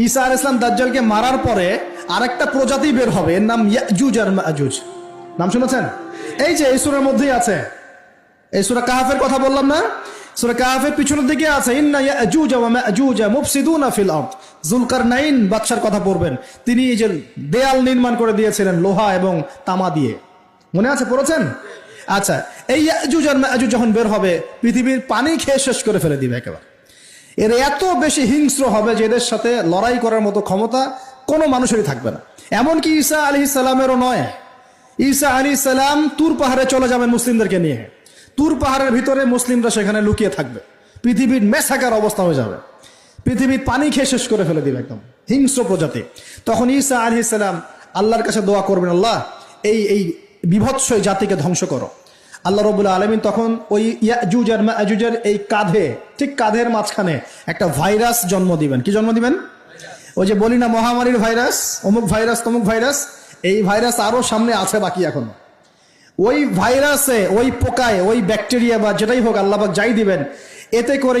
ঈসা আলাইহিস সালাম দাজ্জালকে মারার পরে আরেকটা প্রজাতি বের হবে, এর নাম ইয়াজুজ আর মাজুজ। নাম শুনেছেন? এই যে এই সূরার মধ্যেই আছে, এই সূরা কাহফের কথা বললাম না, সূরা কাহফের পিছনের দিকে আছে ইন্না ইয়াজুজ ওয়া মাজুজ মুফসিদুনা ফিল আরদ। যুলকারনাইন বাদশার কথা পড়বেন, তিনি এই যে দেয়াল নির্মাণ করে দিয়েছিলেন লোহা এবং তামা দিয়ে, মনে আছে, পড়েছেন? আচ্ছা, এই ইয়াজুজ আর মাজুজ যখন বের হবে পৃথিবীর পানি খেয়ে শেষ করে ফেলে দিবে একেবারে। এর এত বেশি হিংস্র হবে যে এদের সাথে লড়াই করার মতো ক্ষমতা কোনো মানুষেরই থাকবে না। এমনকি ঈসা আলাইহিস সালামেরও নয়। ঈসা আলাইহিস সালাম তুর পাহাড়ে চলে যাবেন মুসলিমদেরকে নিয়ে, তুর পাহাড়ের ভিতরে মুসলিমরা সেখানে লুকিয়ে থাকবে, পৃথিবীর মেসাকার অবস্থা হয়ে যাবে, পৃথিবীর পানি খেয়ে শেষ করে ফেলে দিবে একদম হিংস্র প্রজাতি। তখন ঈসা আলাইহিস সালাম আল্লাহর কাছে দোয়া করবেন, আল্লাহ এই বিভৎস জাতিকে ধ্বংস করো। আল্লাহ রাব্বুল আলামিন তখন ওই ইয়াজুজ আর মাজুজের এই কাঁধে, ঠিক কাঁধের মাঝখানে একটা ভাইরাস জন্ম দিবেন। কি জন্ম দিবেন? ওই যে বলি না মহামারীর ভাইরাস, অমুক ভাইরাস তমুক ভাইরাস, এই ভাইরাস আরো সামনে আছে বাকি এখনো। ওই ভাইরাসে, ওই পোকায়, ওই ব্যাকটেরিয়া বা যেটাই হোক আল্লাহ পাক যাই দিবেন, এতে করে